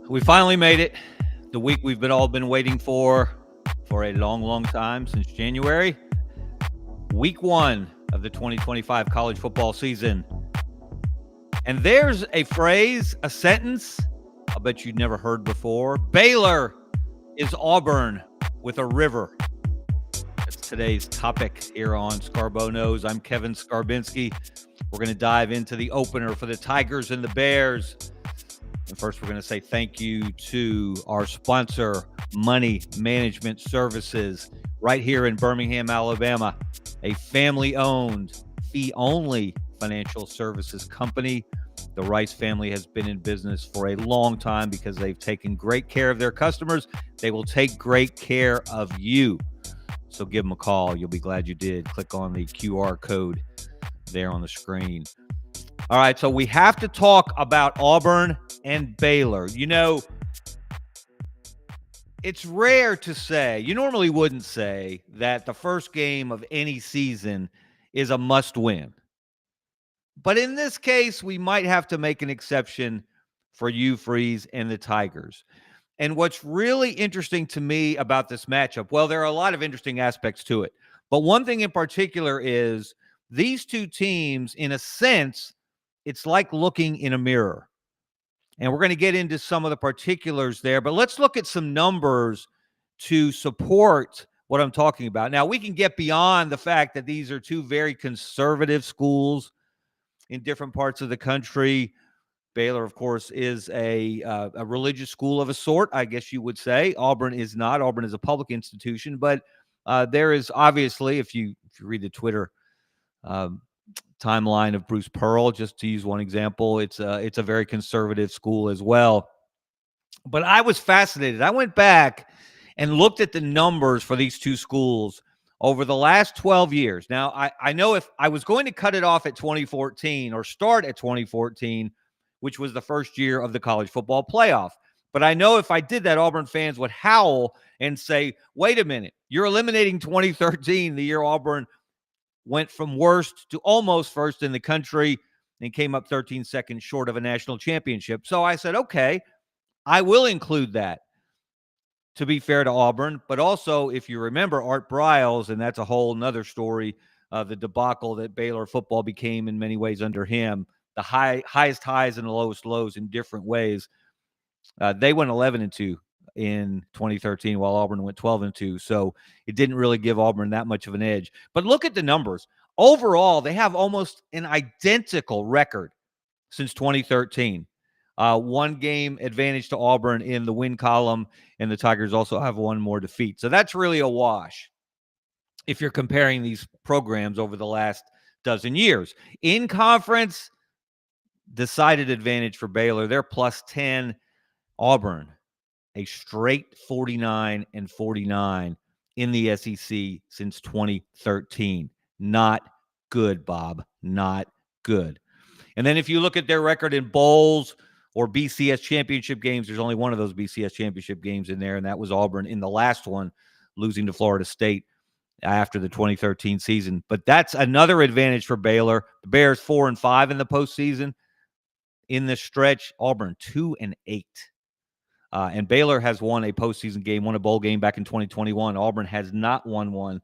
We finally made it. The week we've been waiting for a long, long time, since January. Week 1 of the 2025 college football season. And there's a phrase, a sentence, I'll bet you'd never heard before. Baylor is Auburn with a river. That's today's topic here on Scarbo Knows. I'm Kevin Scarbinsky. We're going to dive into the opener for the Tigers and the Bears. And first, we're going to say thank you to our sponsor, Money Management Services, right here in Birmingham, Alabama, a family-owned, fee-only financial services company. The Rice family has been in business for a long time because they've taken great care of their customers. They will take great care of you. So give them a call. You'll be glad you did. Click on the QR code there on the screen. All right, so we have to talk about Auburn and Baylor. You know, it's rare to say, you normally wouldn't say that the first game of any season is a must-win. But in this case, we might have to make an exception for Hugh Freeze and the Tigers. And what's really interesting to me about this matchup, well, there are a lot of interesting aspects to it. But one thing in particular is these two teams, in a sense, it's like looking in a mirror. And we're going to get into some of the particulars there, but let's look at some numbers to support what I'm talking about. Now, we can get beyond the fact that these are two very conservative schools in different parts of the country. Baylor, of course, is a religious school of a sort, I guess you would say. Auburn is not. Auburn is a public institution, but there is obviously, if you read the Twitter timeline of Bruce Pearl, just to use one example, it's a very conservative school as well. But I was fascinated. I went back and looked at the numbers for these two schools over the last 12 years. Now, I know if I was going to cut it off at 2014 or start at 2014, which was the first year of the college football playoff. But I know if I did that, Auburn fans would howl and say, wait a minute, you're eliminating 2013, the year Auburn went from worst to almost first in the country and came up 13 seconds short of a national championship. So I said, okay, I will include that to be fair to Auburn. But also, if you remember Art Briles, and that's a whole nother story, the debacle that Baylor football became in many ways under him, the highest highs and the lowest lows in different ways. They went 11-2 in 2013, while Auburn went 12-2. So it didn't really give Auburn that much of an edge. But look at the numbers. Overall, they have almost an identical record since 2013. One game advantage to Auburn in the win column, and the Tigers also have one more defeat. So that's really a wash if you're comparing these programs over the last dozen years. In conference, decided advantage for Baylor. They're plus 10. Auburn, a straight 49-49 in the SEC since 2013. Not good, Bob. Not good. And then if you look at their record in bowls or BCS championship games, there's only one of those BCS championship games in there, and that was Auburn in the last one, losing to Florida State after the 2013 season. But that's another advantage for Baylor. The Bears 4-5 in the postseason. In this stretch, Auburn 2-8. And Baylor has won a postseason game, won a bowl game back in 2021. Auburn has not won one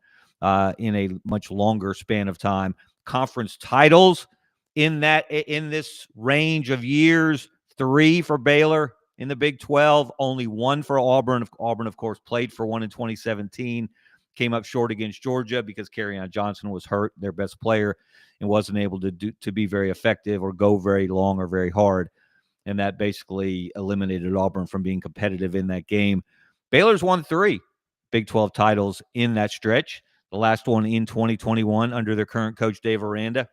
in a much longer span of time. Conference titles in this range of years, 3 for Baylor in the Big 12, only 1 for Auburn. Auburn, of course, played for one in 2017, came up short against Georgia because Kerryon Johnson was hurt, their best player, and wasn't able to be very effective or go very long or very hard. And that basically eliminated Auburn from being competitive in that game. Baylor's won 3 Big 12 titles in that stretch, the last one in 2021 under their current coach, Dave Aranda.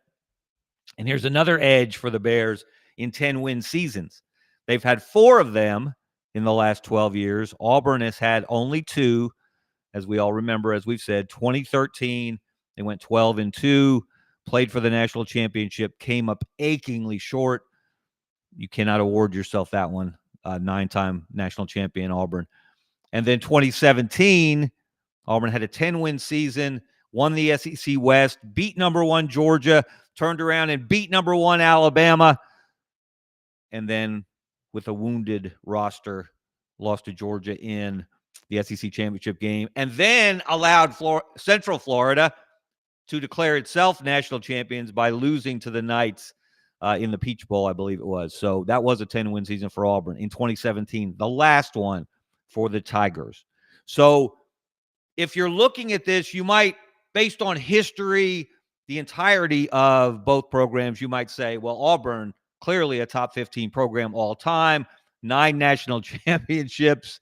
And here's another edge for the Bears in 10-win seasons. They've had 4 of them in the last 12 years. Auburn has had only 2, as we all remember, as we've said. 2013, they went 12-2, played for the national championship, came up achingly short. You cannot award yourself that one. 9-time national champion Auburn. And then 2017, Auburn had a 10-win season, won the SEC West, beat number 1 Georgia, turned around and beat number 1 Alabama, and then with a wounded roster, lost to Georgia in the SEC championship game, and then allowed Central Florida to declare itself national champions by losing to the Knights in the Peach Bowl, I believe it was. So that was a 10-win season for Auburn in 2017, the last one for the Tigers. So if you're looking at this, you might, based on history, the entirety of both programs, you might say, well, Auburn, clearly a top 15 program all time, 9 national championships,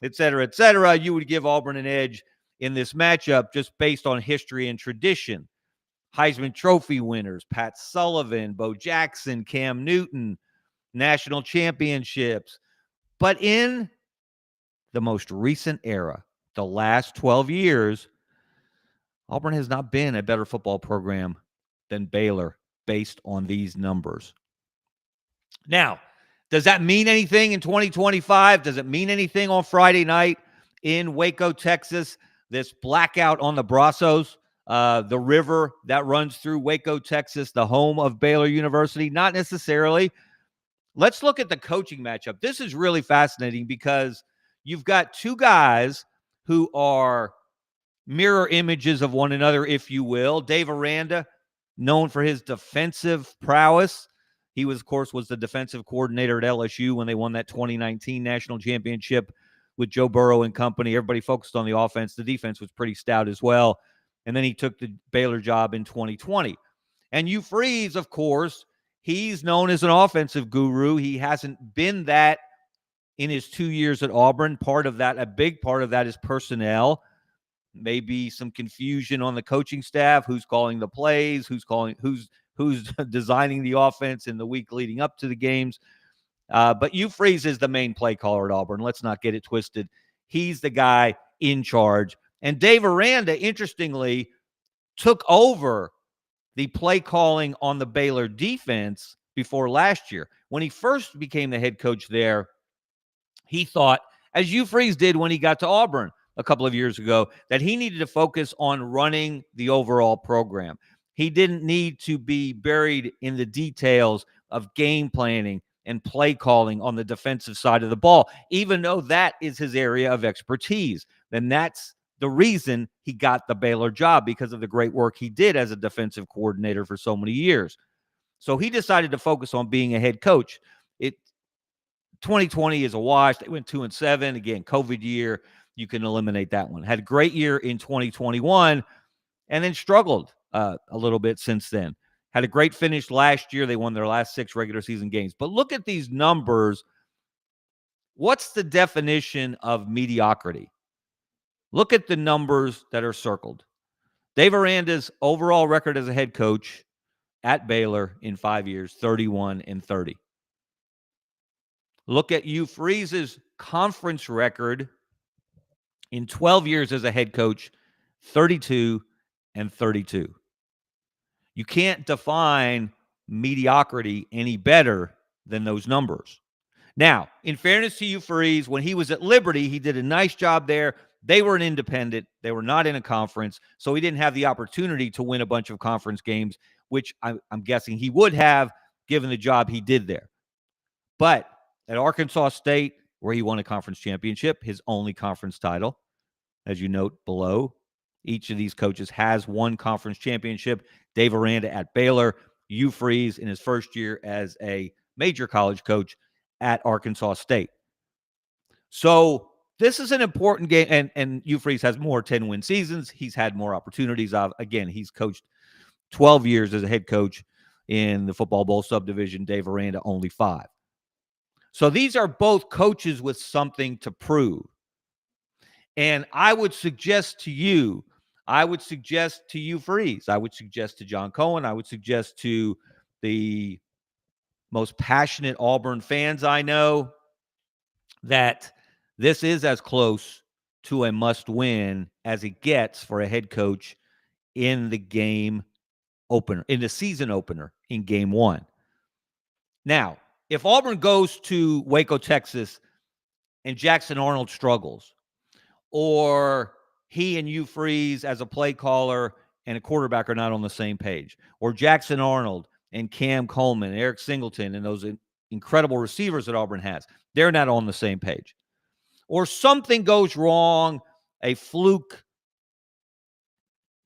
et cetera, et cetera. You would give Auburn an edge in this matchup just based on history and tradition. Heisman Trophy winners, Pat Sullivan, Bo Jackson, Cam Newton, national championships. But in the most recent era, the last 12 years, Auburn has not been a better football program than Baylor based on these numbers. Now, does that mean anything in 2025? Does it mean anything on Friday night in Waco, Texas? This blackout on the Brazos, the river that runs through Waco, Texas, the home of Baylor University? Not necessarily. Let's look at the coaching matchup. This is really fascinating because you've got two guys who are mirror images of one another, if you will. Dave Aranda, known for his defensive prowess. He was, of course, the defensive coordinator at LSU when they won that 2019 national championship with Joe Burrow and company. Everybody focused on the offense. The defense was pretty stout as well. And then he took the Baylor job in 2020. And Hugh Freeze, of course, he's known as an offensive guru. He hasn't been that in his 2 years at Auburn. Part of that, a big part of that is personnel. Maybe some confusion on the coaching staff, who's calling the plays, who's designing the offense in the week leading up to the games. But Hugh Freeze is the main play caller at Auburn. Let's not get it twisted. He's the guy in charge. And Dave Aranda, interestingly, took over the play calling on the Baylor defense before last year. When he first became the head coach there, he thought, as Hugh Freeze did when he got to Auburn a couple of years ago, that he needed to focus on running the overall program. He didn't need to be buried in the details of game planning and play calling on the defensive side of the ball, even though that is his area of expertise. And that's the reason he got the Baylor job, because of the great work he did as a defensive coordinator for so many years. So he decided to focus on being a head coach. 2020 is a wash. They went 2-7. Again, COVID year. You can eliminate that one. Had a great year in 2021 and then struggled a little bit since then. Had a great finish last year. They won their last 6 regular season games. But look at these numbers. What's the definition of mediocrity? Look at the numbers that are circled. Dave Aranda's overall record as a head coach at Baylor in 5 years, 31-30. Look at Hugh Freeze's conference record in 12 years as a head coach, 32-32. You can't define mediocrity any better than those numbers. Now, in fairness to Hugh Freeze, when he was at Liberty, he did a nice job there. They were an independent. They were not in a conference, so he didn't have the opportunity to win a bunch of conference games, which I'm guessing he would have given the job he did there. But at Arkansas State, where he won a conference championship, his only conference title, as you note below, each of these coaches has won conference championship. Dave Aranda at Baylor, Hugh Freeze in his first year as a major college coach at Arkansas State. So this is an important game, and Hugh Freeze has more 10-win seasons. He's had more opportunities. Again, he's coached 12 years as a head coach in the Football Bowl subdivision. Dave Aranda, only 5. So these are both coaches with something to prove. And I would suggest to you, Hugh Freeze, I would suggest to John Cohen, I would suggest to the most passionate Auburn fans I know, that this is as close to a must-win as it gets for a head coach in the game opener, in the season opener in game 1. Now, if Auburn goes to Waco, Texas, and Jackson Arnold struggles, or he and Hugh Freeze as a play caller and a quarterback are not on the same page, or Jackson Arnold and Cam Coleman, Eric Singleton, and those incredible receivers that Auburn has. They're not on the same page. Or something goes wrong, a fluke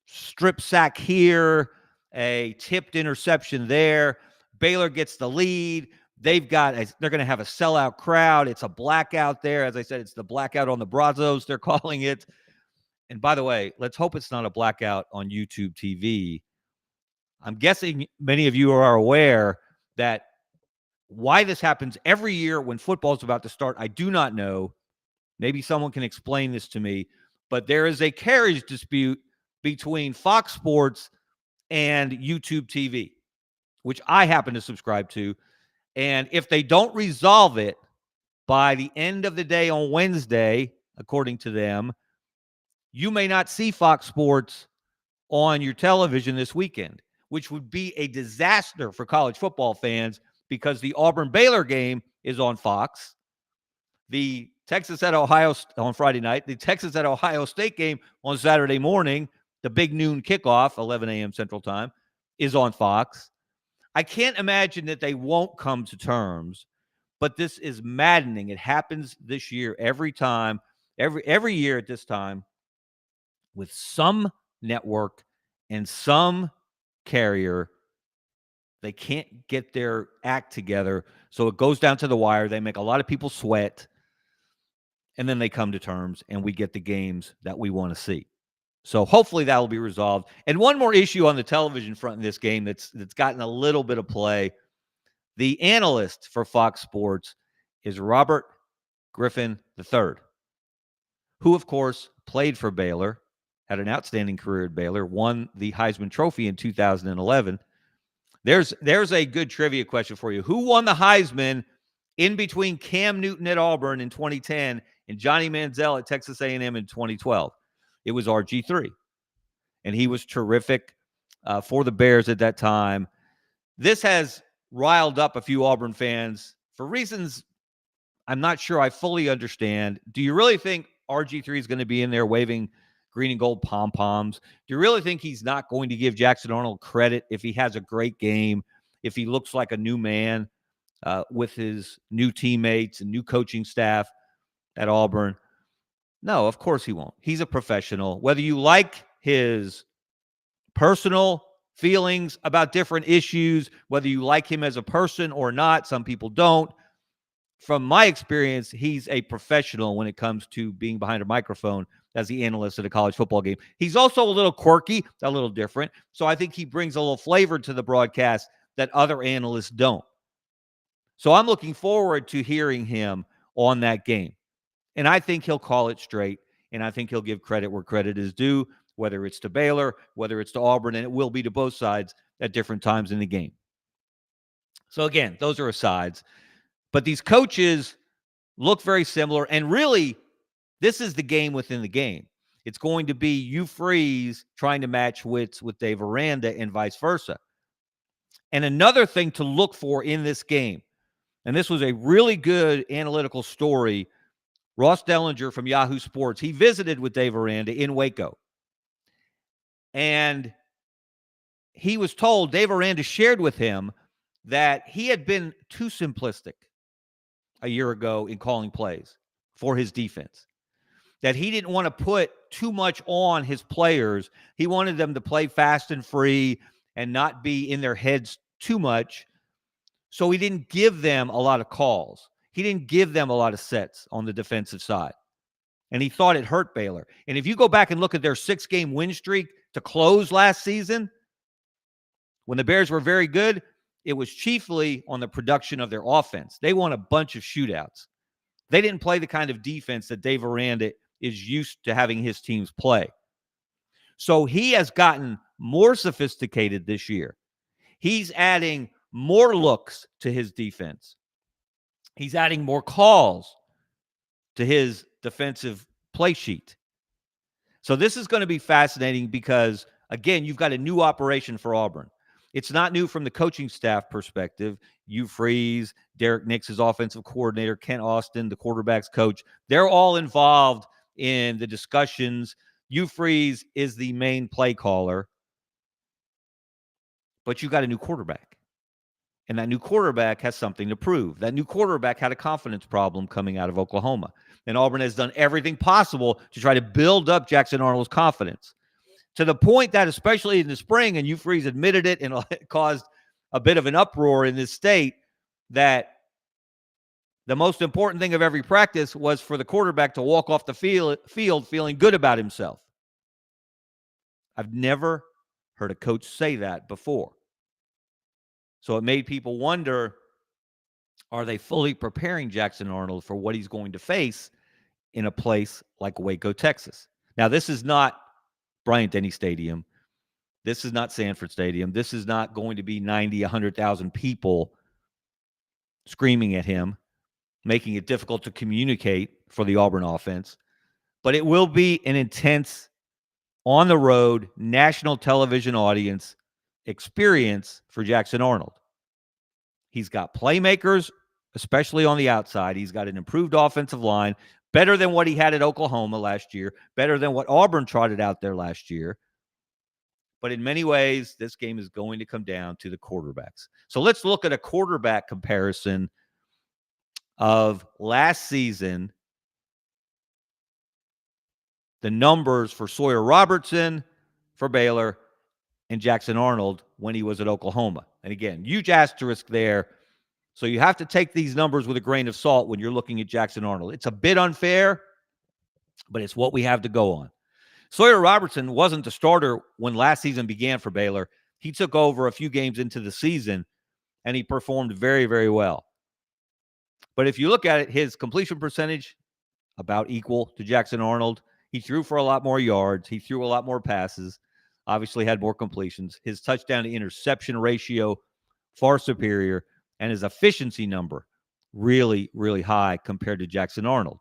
strip sack here, a tipped interception there. Baylor gets the lead. They're going to have a sellout crowd. It's a blackout there. As I said, it's the blackout on the Brazos, they're calling it. And by the way, let's hope it's not a blackout on YouTube TV. I'm guessing many of you are aware that why this happens every year when football is about to start, I do not know. Maybe someone can explain this to me. But there is a carriage dispute between Fox Sports and YouTube TV, which I happen to subscribe to. And if they don't resolve it by the end of the day on Wednesday, according to them, you may not see Fox Sports on your television this weekend, which would be a disaster for college football fans because the Auburn-Baylor game is on Fox. The Texas at Ohio on Friday night, the Texas at Ohio State game on Saturday morning, the big noon kickoff, 11 a.m. Central Time, is on Fox. I can't imagine that they won't come to terms, but this is maddening. It happens this year every time, every year at this time, with some network and some carrier. They can't get their act together, so it goes down to the wire. They make a lot of people sweat, and then they come to terms, and we get the games that we want to see. So hopefully that will be resolved. And one more issue on the television front in this game that's gotten a little bit of play. The analyst for Fox Sports is Robert Griffin III, who, of course, played for Baylor, had an outstanding career at Baylor, won the Heisman Trophy in 2011. There's a good trivia question for you. Who won the Heisman in between Cam Newton at Auburn in 2010 and Johnny Manziel at Texas A&M in 2012? It was RG3, and he was terrific for the Bears at that time. This has riled up a few Auburn fans for reasons I'm not sure I fully understand. Do you really think RG3 is going to be in there waving green and gold pom-poms? Do you really think he's not going to give Jackson Arnold credit if he has a great game, if he looks like a new man with his new teammates and new coaching staff at Auburn? No, of course he won't. He's a professional. Whether you like his personal feelings about different issues, whether you like him as a person or not, some people don't. From my experience, he's a professional when it comes to being behind a microphone as the analyst at a college football game. He's also a little quirky, a little different. So I think he brings a little flavor to the broadcast that other analysts don't. So I'm looking forward to hearing him on that game. And I think he'll call it straight, and I think he'll give credit where credit is due, whether it's to Baylor, whether it's to Auburn, and it will be to both sides at different times in the game. So again, those are asides. But these coaches look very similar, and really, this is the game within the game. It's going to be Hugh Freeze trying to match wits with Dave Aranda and vice versa. And another thing to look for in this game, and this was a really good analytical story, Ross Dellinger from Yahoo Sports, he visited with Dave Aranda in Waco. And he was told, Dave Aranda shared with him that he had been too simplistic a year ago in calling plays for his defense, that he didn't want to put too much on his players. He wanted them to play fast and free and not be in their heads too much. So he didn't give them a lot of calls. He didn't give them a lot of sets on the defensive side. And he thought it hurt Baylor. And if you go back and look at their 6-game win streak to close last season, when the Bears were very good, it was chiefly on the production of their offense. They won a bunch of shootouts. They didn't play the kind of defense that Dave Aranda is used to having his teams play. So he has gotten more sophisticated this year. He's adding more looks to his defense. He's adding more calls to his defensive play sheet. So this is going to be fascinating because, again, you've got a new operation for Auburn. It's not new from the coaching staff perspective. Hugh Freeze, Derek Nix, his offensive coordinator, Kent Austin, the quarterback's coach. They're all involved in the discussions. Hugh Freeze is the main play caller. But you got a new quarterback. And that new quarterback has something to prove. That new quarterback had a confidence problem coming out of Oklahoma. And Auburn has done everything possible to try to build up Jackson Arnold's confidence to the point that, especially in the spring, and Hugh Freeze admitted it, and it caused a bit of an uproar in this state, that the most important thing of every practice was for the quarterback to walk off the field feeling good about himself. I've never heard a coach say that before. So it made people wonder, are they fully preparing Jackson Arnold for what he's going to face in a place like Waco, Texas? Now, this is not Bryant-Denny Stadium. This is not Sanford Stadium. This is not going to be 90, 100,000 people screaming at him, making it difficult to communicate for the Auburn offense. But it will be an intense, on-the-road, national television audience experience for Jackson Arnold. He's got playmakers, especially on the outside. He's got an improved offensive line, better than what he had at Oklahoma last year, better than what Auburn trotted out there last year. But in many ways, this game is going to come down to the quarterbacks. So let's look at a quarterback comparison of last season. The numbers for Sawyer Robertson for Baylor and Jackson Arnold when he was at Oklahoma. And again, huge asterisk there. So you have to take these numbers with a grain of salt when you're looking at Jackson Arnold. It's a bit unfair, but it's what we have to go on. Sawyer Robertson wasn't the starter when last season began for Baylor. He took over a few games into the season, and he performed very, very well. But if you look at it, his completion percentage, about equal to Jackson Arnold. He threw for a lot more yards. He threw a lot more passes. Obviously had more completions. His touchdown to interception ratio, far superior. And his efficiency number, really, really high compared to Jackson Arnold.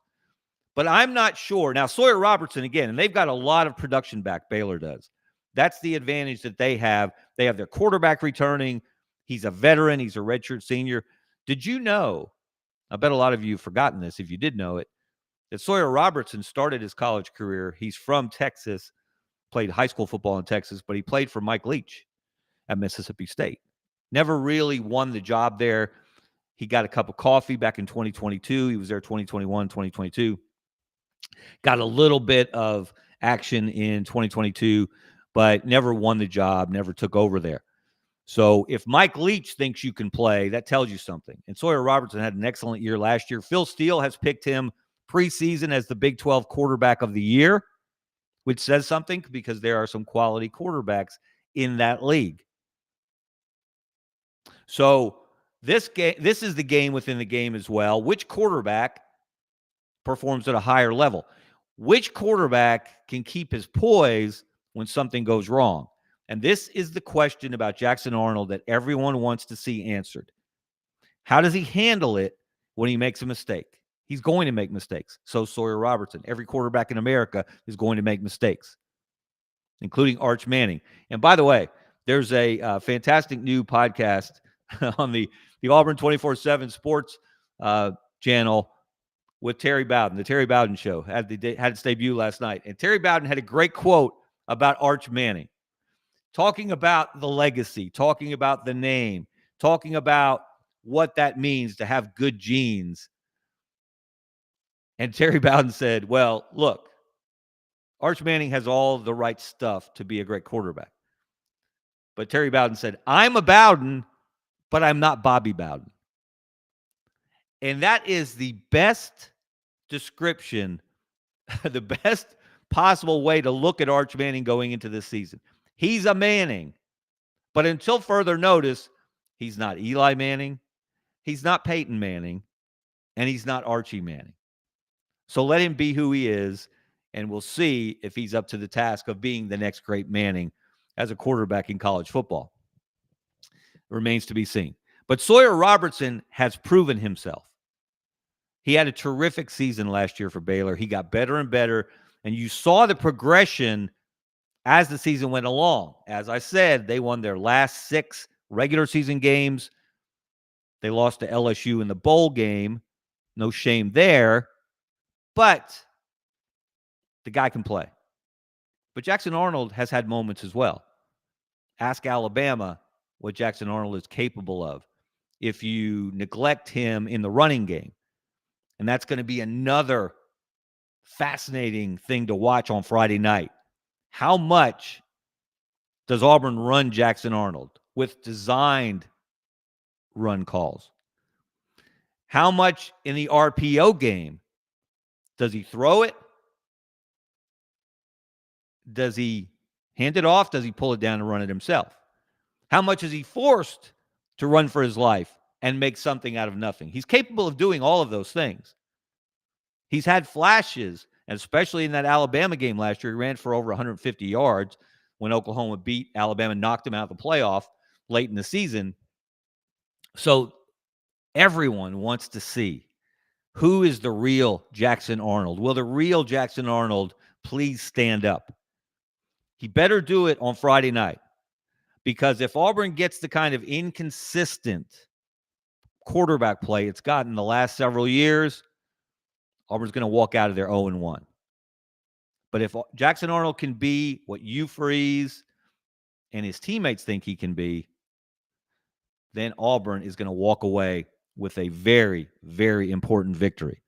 But I'm not sure. Now, Sawyer Robertson, again, and they've got a lot of production back, Baylor does. That's the advantage that they have. They have their quarterback returning. He's a veteran. He's a redshirt senior. Did you know, I bet a lot of you have forgotten this if you did know it, that Sawyer Robertson started his college career. He's from Texas, played high school football in Texas, but he played for Mike Leach at Mississippi State. Never really won the job there. He got a cup of coffee back in 2022. He was there 2021, 2022. Got a little bit of action in 2022, but never won the job, never took over there. So if Mike Leach thinks you can play, that tells you something. And Sawyer Robertson had an excellent year last year. Phil Steele has picked him preseason as the Big 12 quarterback of the year, which says something because there are some quality quarterbacks in that league. So this is the game within the game as well. Which quarterback performs at a higher level? Which quarterback can keep his poise when something goes wrong? And this is the question about Jackson Arnold that everyone wants to see answered. How does he handle it when he makes a mistake? He's going to make mistakes. So Sawyer Robertson. Every quarterback in America is going to make mistakes, including Arch Manning. And by the way, there's a fantastic new podcast on the Auburn 24/7 Sports channel with Terry Bowden, the Terry Bowden Show. Had its debut last night. And Terry Bowden had a great quote about Arch Manning, talking about the legacy, talking about the name, talking about what that means to have good genes. And Terry Bowden said, well, look, Arch Manning has all the right stuff to be a great quarterback. But Terry Bowden said, I'm a Bowden, but I'm not Bobby Bowden. And that is the best description, the best possible way to look at Arch Manning going into this season. He's a Manning, but until further notice, he's not Eli Manning, he's not Peyton Manning, and he's not Archie Manning. So let him be who he is, and we'll see if he's up to the task of being the next great Manning as a quarterback in college football. It remains to be seen. But Sawyer Robertson has proven himself. He had a terrific season last year for Baylor. He got better and better, and you saw the progression as the season went along. As I said, they won their last 6 regular season games. They lost to LSU in the bowl game. No shame there. But the guy can play. But Jackson Arnold has had moments as well. Ask Alabama what Jackson Arnold is capable of. if you neglect him in the running game. And that's going to be another fascinating thing to watch on Friday night. How much does Auburn run Jackson Arnold with designed run calls? How much in the RPO game does he throw it? Does he hand it off? Does he pull it down and run it himself? How much is he forced to run for his life and make something out of nothing? He's capable of doing all of those things. He's had flashes, and especially in that Alabama game last year, he ran for over 150 yards when Oklahoma beat Alabama and knocked him out of the playoff late in the season. So everyone wants to see who is the real Jackson Arnold. Will the real Jackson Arnold please stand up? He better do it on Friday night, because if Auburn gets the kind of inconsistent quarterback play it's gotten the last several years, Auburn's going to walk out of there 0-1. But if Jackson Arnold can be what Hugh Freeze and his teammates think he can be, then Auburn is going to walk away with a very, very important victory.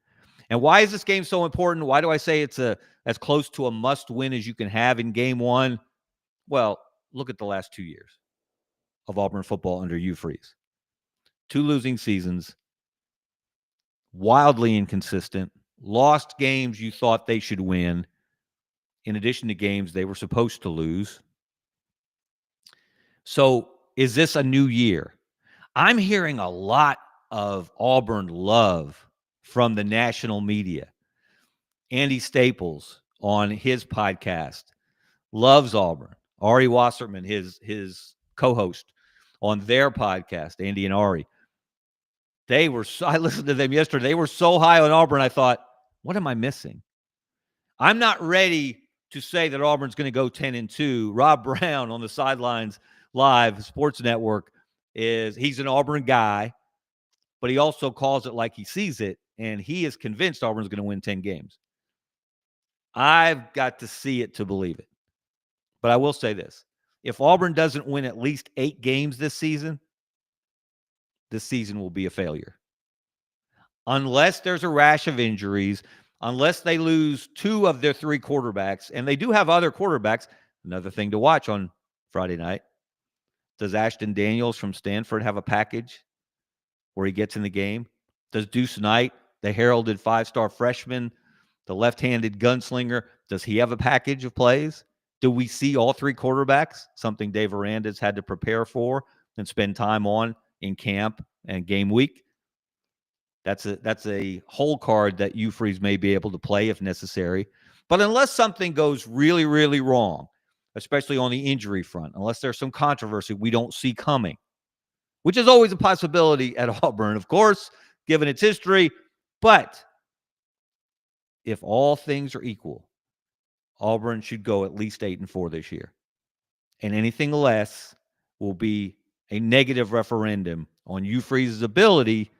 And why is this game so important? Why do I say it's as close to a must-win as you can have in game one? Well, look at the last 2 years of Auburn football under Hugh Freeze. 2 losing seasons, wildly inconsistent, lost games you thought they should win, in addition to games they were supposed to lose. So is this a new year? I'm hearing a lot of Auburn love from the national media. Andy Staples on his podcast loves Auburn. Ari Wasserman, his co-host on their podcast, Andy and Ari. I listened to them yesterday. They were so high on Auburn, I thought, what am I missing? I'm not ready to say that Auburn's going to go 10-2. Rob Brown on the Sidelines Live Sports Network he's an Auburn guy, but he also calls it like he sees it, and he is convinced Auburn's going to win 10 games. I've got to see it to believe it. But I will say this. If Auburn doesn't win at least 8 games this season will be a failure. Unless there's a rash of injuries, unless they lose 2 of their 3 quarterbacks, and they do have other quarterbacks. Another thing to watch on Friday night. Does Ashton Daniels from Stanford have a package where he gets in the game? Does Deuce Knight, the heralded 5-star freshman, the left-handed gunslinger, does he have a package of plays? Do we see all 3 quarterbacks, something Dave Aranda's had to prepare for and spend time on in camp and game week? That's a whole card that Hugh Freeze may be able to play if necessary. But unless something goes really, really wrong, especially on the injury front, unless there's some controversy we don't see coming, which is always a possibility at Auburn, of course, given its history. But if all things are equal, Auburn should go at least 8-4 this year. And anything less will be a negative referendum on Hugh Freeze's ability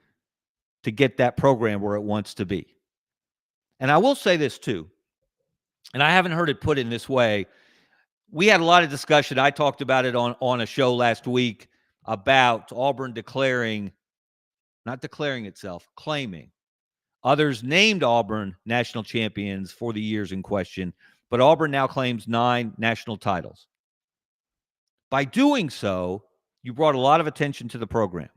to get that program where it wants to be. And I will say this too, and I haven't heard it put in this way. We had a lot of discussion. I talked about it on a show last week about Auburn not declaring itself, claiming. Others named Auburn national champions for the years in question, but Auburn now claims 9 national titles. By doing so, you brought a lot of attention to the program.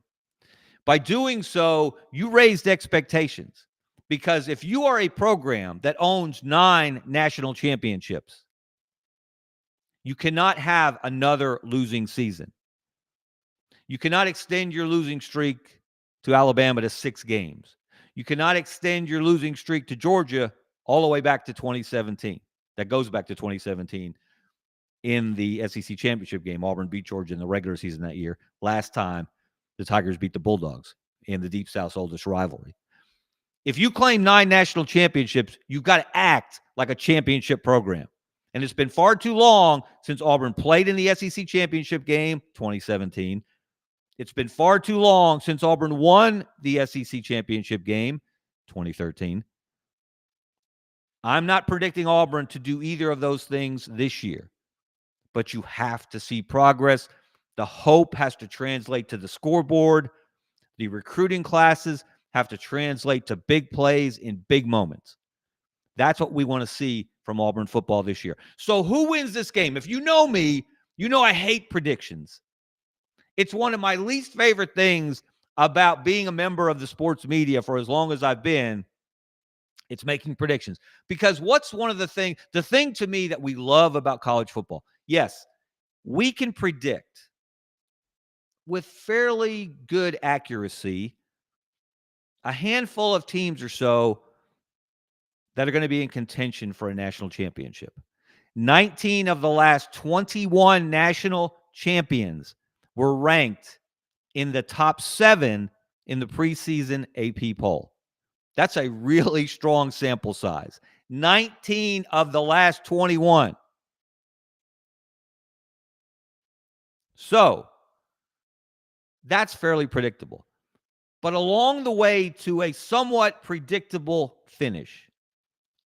By doing so, you raised expectations, because if you are a program that owns 9 national championships, you cannot have another losing season. You cannot extend your losing streak to Alabama to 6 games. You cannot extend your losing streak to Georgia all the way back to 2017. That goes back to 2017 in the SEC championship game. Auburn beat Georgia in the regular season that year. Last time, the Tigers beat the Bulldogs in the Deep South's oldest rivalry. If you claim 9 national championships, you've got to act like a championship program. And it's been far too long since Auburn played in the SEC championship game, 2017. It's been far too long since Auburn won the SEC championship game, 2013. I'm not predicting Auburn to do either of those things this year, but you have to see progress. The hope has to translate to the scoreboard. The recruiting classes have to translate to big plays in big moments. That's what we want to see from Auburn football this year. So who wins this game? If you know me, you know I hate predictions. It's one of my least favorite things about being a member of the sports media for as long as I've been. It's making predictions. Because what's one of the thing to me that we love about college football? Yes, we can predict with fairly good accuracy a handful of teams or so that are going to be in contention for a national championship. 19 of the last 21 national champions were ranked in the top 7 in the preseason AP poll. That's a really strong sample size. 19 of the last 21. So, that's fairly predictable. But along the way to a somewhat predictable finish,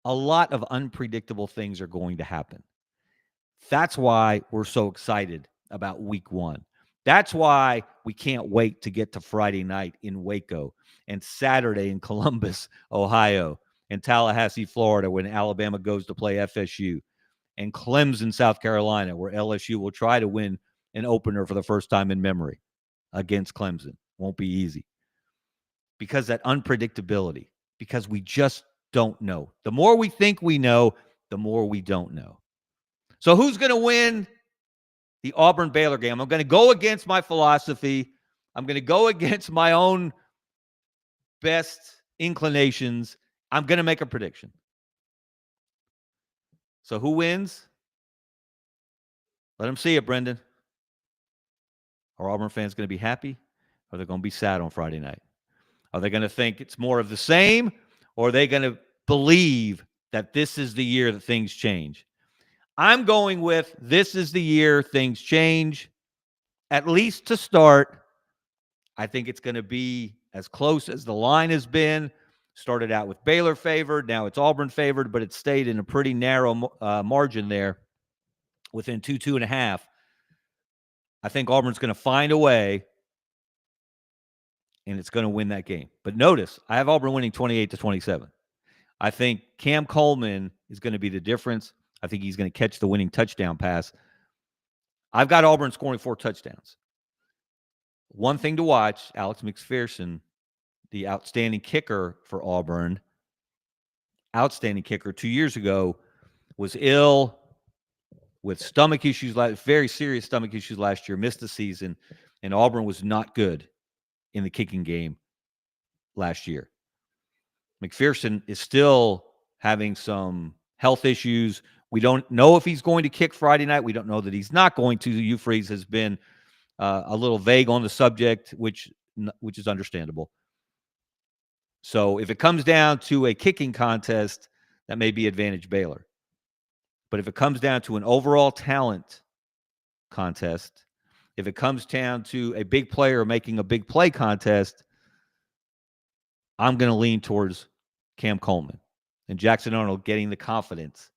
a lot of unpredictable things are going to happen. That's why we're so excited about week 1. That's why we can't wait to get to Friday night in Waco and Saturday in Columbus, Ohio, and Tallahassee, Florida, when Alabama goes to play FSU, and Clemson, South Carolina, where LSU will try to win an opener for the first time in memory against Clemson. Won't be easy. Because that unpredictability, because we just don't know. The more we think we know, the more we don't know. So who's going to win the Auburn-Baylor game? I'm going to go against my philosophy. I'm going to go against my own best inclinations. I'm going to make a prediction. So who wins? Let them see it, Brendan. Are Auburn fans going to be happy, or are they going to be sad on Friday night? Are they going to think it's more of the same, or are they going to believe that this is the year that things change? I'm going with this is the year things change, at least to start. I think it's going to be as close as the line has been. Started out with Baylor favored. Now it's Auburn favored, but it stayed in a pretty narrow margin there within 2.5. I think Auburn's going to find a way, and it's going to win that game. But notice, I have Auburn winning 28-27. I think Cam Coleman is going to be the difference. I think he's going to catch the winning touchdown pass. I've got Auburn scoring 4 touchdowns. One thing to watch, Alex McPherson, the outstanding kicker for Auburn, outstanding kicker 2 years ago, was ill with stomach issues, very serious stomach issues last year, missed the season, and Auburn was not good in the kicking game last year. McPherson is still having some health issues. We don't know if he's going to kick Friday night. We don't know that he's not going to. Hugh Freeze has been a little vague on the subject, which is understandable. So if it comes down to a kicking contest, that may be advantage Baylor. But if it comes down to an overall talent contest, if it comes down to a big player making a big play contest, I'm going to lean towards Cam Coleman and Jackson Arnold getting the confidence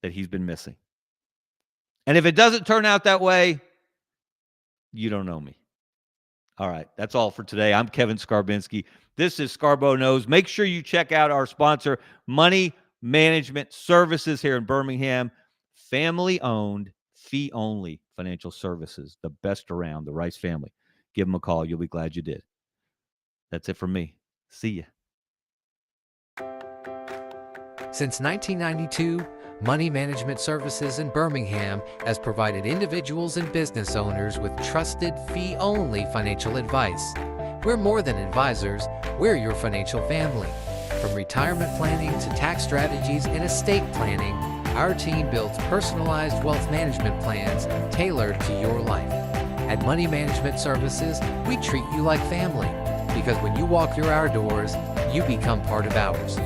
that he's been missing. And if it doesn't turn out that way, you don't know me. All right, that's all for today. I'm Kevin Scarbinsky. This is Scarbo Knows. Make sure you check out our sponsor, Money Management Services here in Birmingham. Family-owned, fee-only financial services, the best around, the Rice family. Give them a call. You'll be glad you did. That's it from me. See ya. Since 1992, Money Management Services in Birmingham has provided individuals and business owners with trusted, fee-only financial advice. We're more than advisors, we're your financial family. From retirement planning to tax strategies and estate planning, our team builds personalized wealth management plans tailored to your life. At Money Management Services, we treat you like family, because when you walk through our doors, you become part of ours.